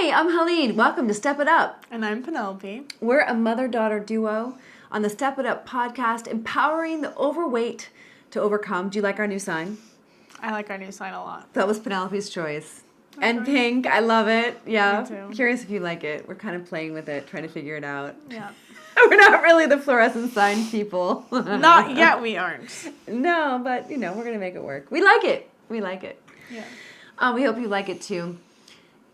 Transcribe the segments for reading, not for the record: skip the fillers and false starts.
Hi, I'm Helene. Welcome to Step It Up. And I'm Penelope. We're a mother-daughter duo on the Step It Up podcast, empowering the overweight to overcome. Do you like our new sign? I like our new sign a lot. That was Penelope's choice. That's and right. pink, I love it. Yeah. Me too. Curious if you like it. We're kind of playing with it, trying to figure it out. Yeah. We're not really the fluorescent sign people. Not yet, we aren't. No, but, we're going to make it work. We like it. We like it. Yeah. We hope you like it too.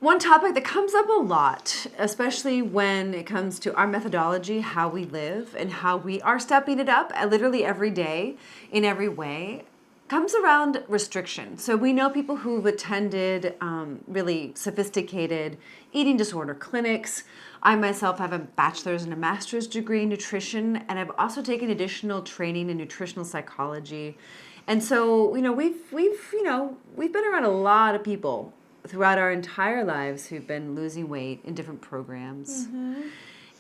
One topic that comes up a lot, especially when it comes to our methodology, how we live, and how we are stepping it up literally every day in every way, comes around restriction. So we know people who've attended really sophisticated eating disorder clinics. I myself have a bachelor's and a master's degree in nutrition, and I've also taken additional training in nutritional psychology. And so, we've been around a lot of people throughout our entire lives who've been losing weight in different programs. Mm-hmm.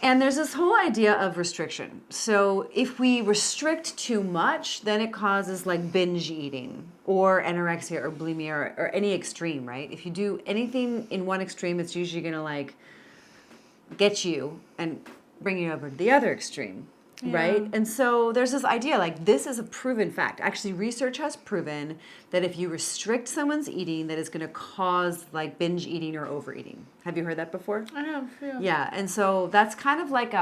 And there's this whole idea of restriction. So if we restrict too much, then it causes like binge eating or anorexia or bulimia or any extreme, right? If you do anything in one extreme, it's usually going to like get you and bring you over to the other extreme. Yeah. Right? And so there's this idea, like this is a proven fact. Actually, research has proven that if you restrict someone's eating, that it's going to cause like binge eating or overeating. Have you heard that before? I have, yeah. Yeah, and so that's kind of like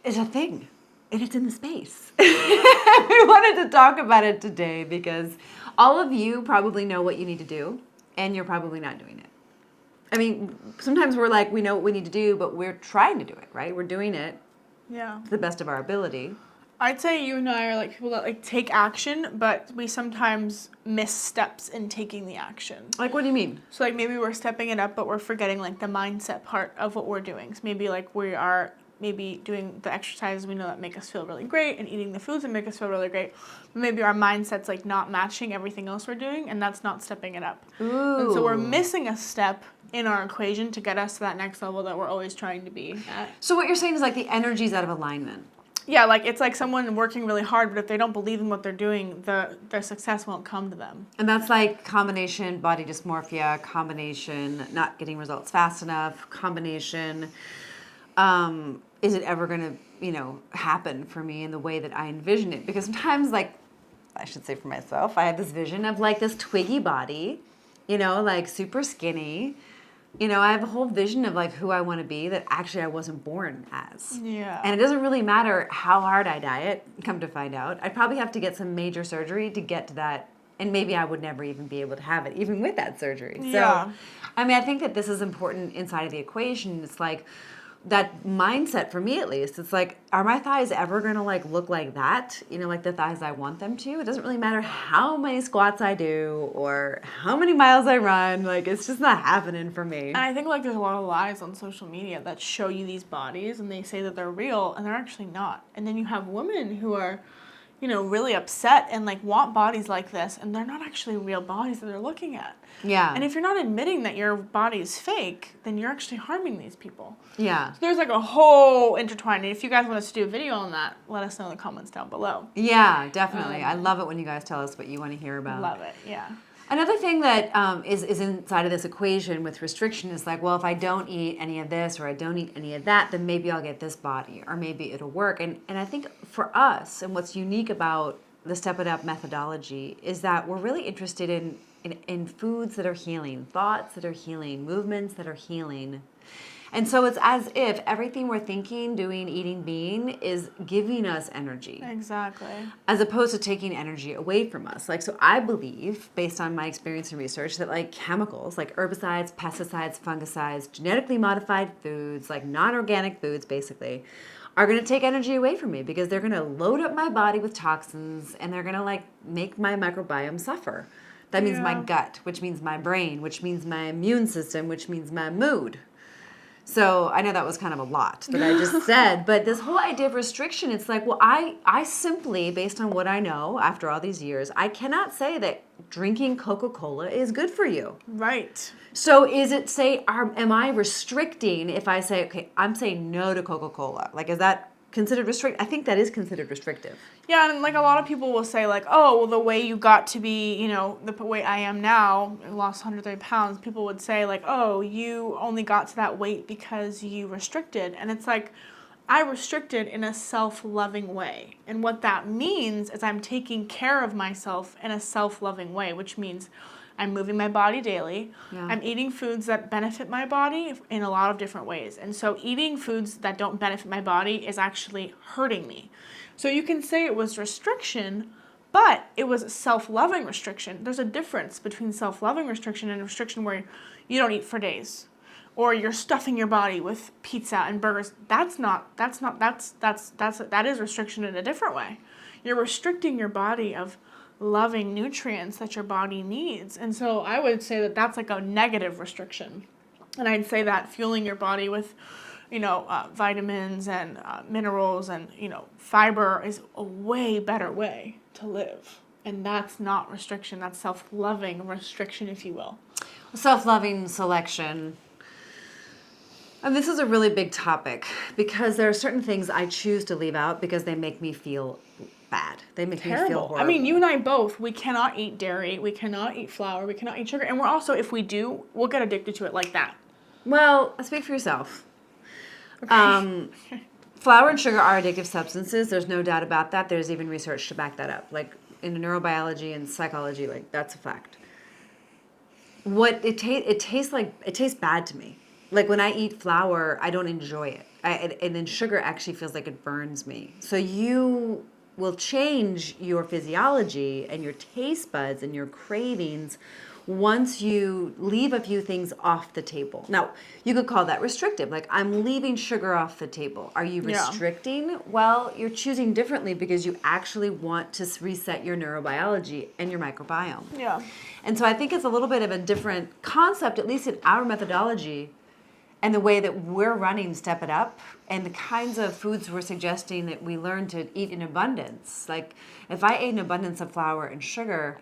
it's a thing, and it's in the space. We wanted to talk about it today because all of you probably know what you need to do, and you're probably not doing it. I mean, sometimes we're like, we know what we need to do, but we're trying to do it, right? We're doing it. Yeah. To the best of our ability. I'd say you and I are like people that like take action, but we sometimes miss steps in taking the action. Like, what do you mean? So like maybe we're stepping it up, but we're forgetting like the mindset part of what we're doing. So maybe like we are maybe doing the exercises we know that make us feel really great and eating the foods that make us feel really great. But maybe our mindset's like not matching everything else we're doing, and that's not stepping it up. Ooh. And so we're missing a step in our equation to get us to that next level that we're always trying to be at. So what you're saying is like the energy's out of alignment. Yeah, like it's like someone working really hard, but if they don't believe in what they're doing, their success won't come to them. And that's like combination body dysmorphia, combination not getting results fast enough, combination is it ever going to, happen for me in the way that I envision it? Because sometimes, like, I should say for myself, I had this vision of like this twiggy body, like super skinny. I have a whole vision of like who I want to be that actually I wasn't born as. Yeah. And it doesn't really matter how hard I diet, come to find out. I'd probably have to get some major surgery to get to that. And maybe I would never even be able to have it, even with that surgery. Yeah. So, I think that this is important inside of the equation. It's like that mindset, for me at least, it's like, are my thighs ever going to like look like that? Like the thighs I want them to? It doesn't really matter how many squats I do or how many miles I run. Like, it's just not happening for me. And I think like there's a lot of lies on social media that show you these bodies and they say that they're real and they're actually not. And then you have women who are, really upset and like want bodies like this and they're not actually real bodies that they're looking at. Yeah. And if you're not admitting that your body is fake, then you're actually harming these people. Yeah. So there's like a whole intertwine. And if you guys want us to do a video on that, let us know in the comments down below. Yeah, definitely. I love it when you guys tell us what you want to hear about. Love it, yeah. Another thing that is inside of this equation with restriction is like, well, if I don't eat any of this or I don't eat any of that, then maybe I'll get this body or maybe it'll work. And I think for us, and what's unique about the Step It Up methodology is that we're really interested in foods that are healing, thoughts that are healing, movements that are healing. And so it's as if everything we're thinking, doing, eating, being is giving us energy. Exactly. As opposed to taking energy away from us. Like, so I believe, based on my experience and research, that like chemicals, like herbicides, pesticides, fungicides, genetically modified foods, like non-organic foods, basically, are going to take energy away from me because they're going to load up my body with toxins and they're going to like make my microbiome suffer. That means my gut, which means my brain, which means my immune system, which means my mood. So I know that was kind of a lot that I just said, but this whole idea of restriction, it's like, well, I simply, based on what I know after all these years, I cannot say that drinking Coca-Cola is good for you. Right. So is it am I restricting if I say, okay, I'm saying no to Coca-Cola? Like, is that considered I think that is considered restrictive. Yeah, and like a lot of people will say like, oh, well, the way you got to be, you know, the weight I am now, I lost 130 pounds, people would say like, oh, you only got to that weight because you restricted. And it's like, I restricted in a self-loving way. And what that means is I'm taking care of myself in a self-loving way, which means I'm moving my body daily. Yeah. I'm eating foods that benefit my body in a lot of different ways. And so eating foods that don't benefit my body is actually hurting me. So you can say it was restriction, but it was self-loving restriction. There's a difference between self-loving restriction and restriction where you don't eat for days, or you're stuffing your body with pizza and burgers. That is restriction in a different way. You're restricting your body of loving nutrients that your body needs. And so I would say that that's like a negative restriction. And I'd say that fueling your body with, you know, vitamins and minerals and, you know, fiber is a way better way to live. And that's not restriction. That's self-loving restriction, if you will. Self-loving selection. And this is a really big topic because there are certain things I choose to leave out because they make me feel bad. They make me feel horrible. I mean, you and I both, we cannot eat dairy, we cannot eat flour, we cannot eat sugar. And we're also, if we do, we'll get addicted to it like that. Well, speak for yourself. Okay. Flour and sugar are addictive substances. There's no doubt about that. There's even research to back that up. Like in neurobiology and psychology, like that's a fact. It tastes bad to me. Like when I eat flour, I don't enjoy it. And then sugar actually feels like it burns me. So you will change your physiology and your taste buds and your cravings once you leave a few things off the table. Now, you could call that restrictive. Like, I'm leaving sugar off the table. Are you restricting? Yeah. Well, you're choosing differently because you actually want to reset your neurobiology and your microbiome. Yeah. And so I think it's a little bit of a different concept, at least in our methodology, and the way that we're running Step It Up and the kinds of foods we're suggesting that we learn to eat in abundance. Like if I ate an abundance of flour and sugar,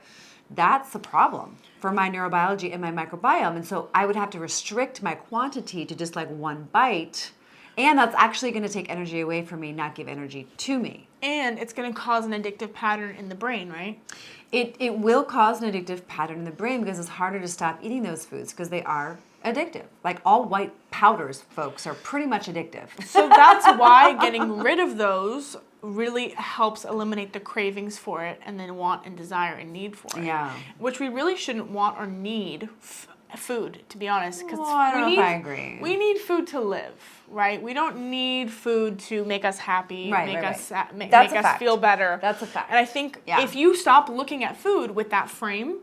that's the problem for my neurobiology and my microbiome. And so I would have to restrict my quantity to just like one bite. And that's actually going to take energy away from me, not give energy to me. And it's going to cause an addictive pattern in the brain, right? It will cause an addictive pattern in the brain because it's harder to stop eating those foods because they are addictive. Like all white powders, folks, are pretty much addictive. So that's why getting rid of those really helps eliminate the cravings for it and then want and desire and need for it. Yeah. Which we really shouldn't want or need food, to be honest. Well, I don't know if I agree. We need food to live, right? We don't need food to make us happy, make us feel better. That's a fact. And I think if you stop looking at food with that frame,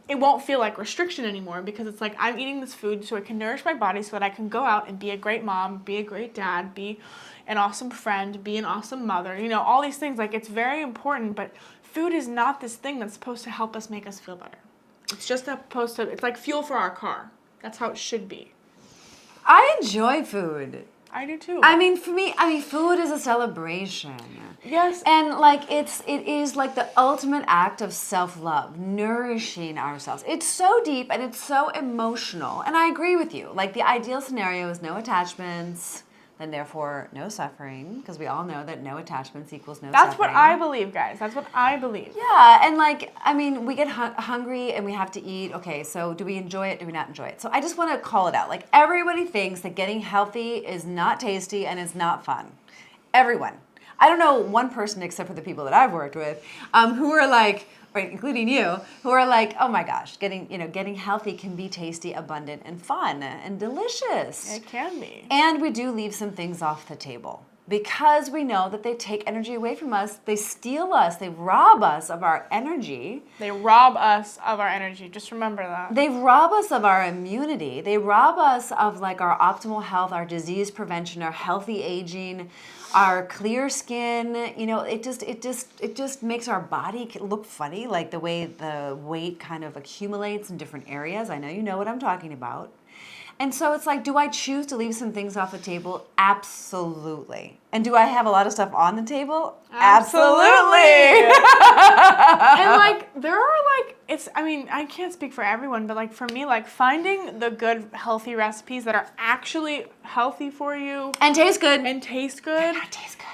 it won't feel like restriction anymore because it's like I'm eating this food so it can nourish my body so that I can go out and be a great mom, be a great dad, be an awesome friend, be an awesome mother. You know, all these things, like it's very important, but food is not this thing that's supposed to help us make us feel better. It's just supposed to, it's like fuel for our car. That's how it should be. I enjoy food. I do too. I mean, for me, food is a celebration. Yes. And like it is like the ultimate act of self-love, nourishing ourselves. It's so deep and it's so emotional. And I agree with you. Like the ideal scenario is no attachments, then therefore no suffering, because we all know that no attachments equals no suffering. That's what I believe, guys. That's what I believe. Yeah, and like, I mean, we get hungry and we have to eat. Okay, so do we enjoy it? Do we not enjoy it? So I just want to call it out. Like everybody thinks that getting healthy is not tasty and is not fun. Everyone. I don't know one person except for the people that I've worked with who are like, right, including you, who are like, oh my gosh, getting healthy can be tasty, abundant, and fun and delicious. It can be. And we do leave some things off the table because we know that they take energy away from us. They steal us. They rob us of our energy. They rob us of our energy. Just remember that. They rob us of our immunity. They rob us of like our optimal health, our disease prevention, our healthy aging, our clear skin. You know, it just makes our body look funny, like the way the weight kind of accumulates in different areas. I know you know what I'm talking about. And so it's like, do I choose to leave some things off the table? Absolutely. And do I have a lot of stuff on the table? Absolutely. And like there are like I can't speak for everyone, but like for me, like finding the good healthy recipes that are actually healthy for you And taste good. and taste good Taste good.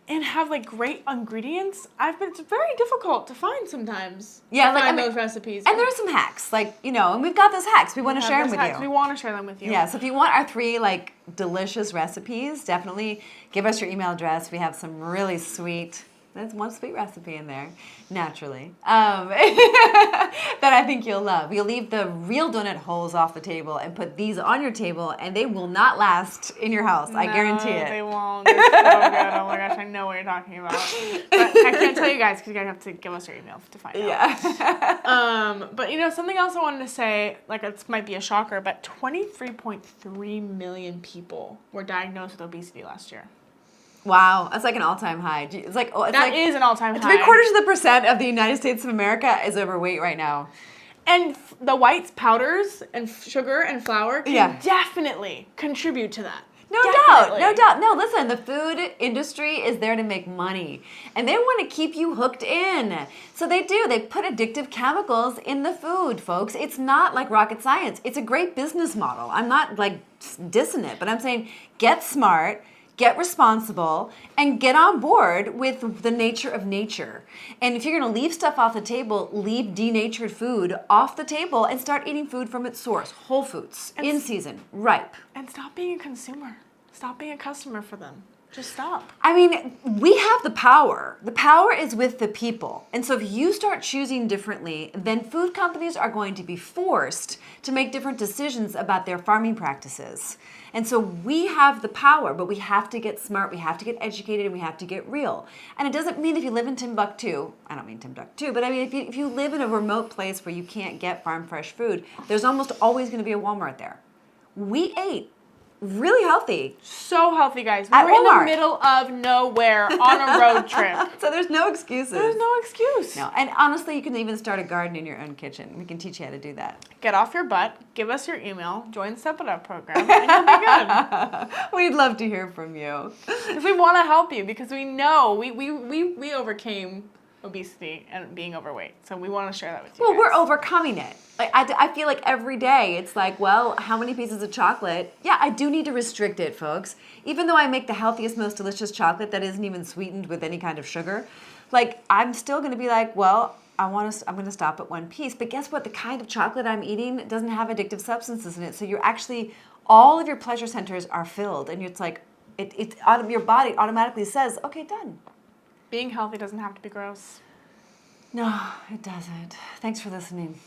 and have like great ingredients, it's very difficult to find sometimes. Yeah, to find those recipes. And there's some hacks, like, and we've got those hacks. We want to share them with you. We want to share them with you. Yeah, so if you want our 3 like delicious recipes, definitely give us your email address. We have some really sweet. There's one sweet recipe in there, naturally, that I think you'll love. You'll leave the real donut holes off the table and put these on your table, and they will not last in your house. I guarantee it. They won't. They're so good. Oh my gosh, I know what you're talking about. But I can't tell you guys because you guys have to give us your email to find out. Yeah. But something else I wanted to say, like it might be a shocker, but 23.3 million people were diagnosed with obesity last year. Wow, that's like an all-time high. It's like That is an all-time high. 0.75% of the United States of America is overweight right now. And the whites, powders, and sugar and flour can definitely contribute to that. No doubt. No, listen, the food industry is there to make money. And they want to keep you hooked in. So they do. They put addictive chemicals in the food, folks. It's not like rocket science. It's a great business model. I'm not like dissing it, but I'm saying get smart, get responsible, and get on board with the nature of nature. And if you're going to leave stuff off the table, leave denatured food off the table and start eating food from its source, whole foods, in season, ripe. And stop being a consumer. Stop being a customer for them. Just stop. I mean, we have the power. The power is with the people. And so if you start choosing differently, then food companies are going to be forced to make different decisions about their farming practices. And so we have the power, but we have to get smart, we have to get educated, and we have to get real. And it doesn't mean if you live in Timbuktu, I don't mean Timbuktu, but I mean if you live in a remote place where you can't get farm fresh food, there's almost always going to be a Walmart there. We ate really healthy. So healthy, guys. At We're in the Walmart. middle of nowhere on a road trip. So there's no excuses. There's no excuse. No, and honestly, you can even start a garden in your own kitchen. We can teach you how to do that. Get off your butt, give us your email, join the Step It Up program, and you'll be good. We'd love to hear from you. Because we want to help you, because we know we overcame obesity and being overweight. So we want to share that with you. Well, guys. we're overcoming it. Like I feel like every day it's like, well, how many pieces of chocolate? Yeah, I do need to restrict it, folks. Even though I make the healthiest, most delicious chocolate that isn't even sweetened with any kind of sugar, like I'm still going to be like, well, I'm going to stop at 1 piece. But guess what? The kind of chocolate I'm eating doesn't have addictive substances in it. So you're actually, all of your pleasure centers are filled, and it's like your body automatically says, okay, done. Being healthy doesn't have to be gross. No, it doesn't. Thanks for listening.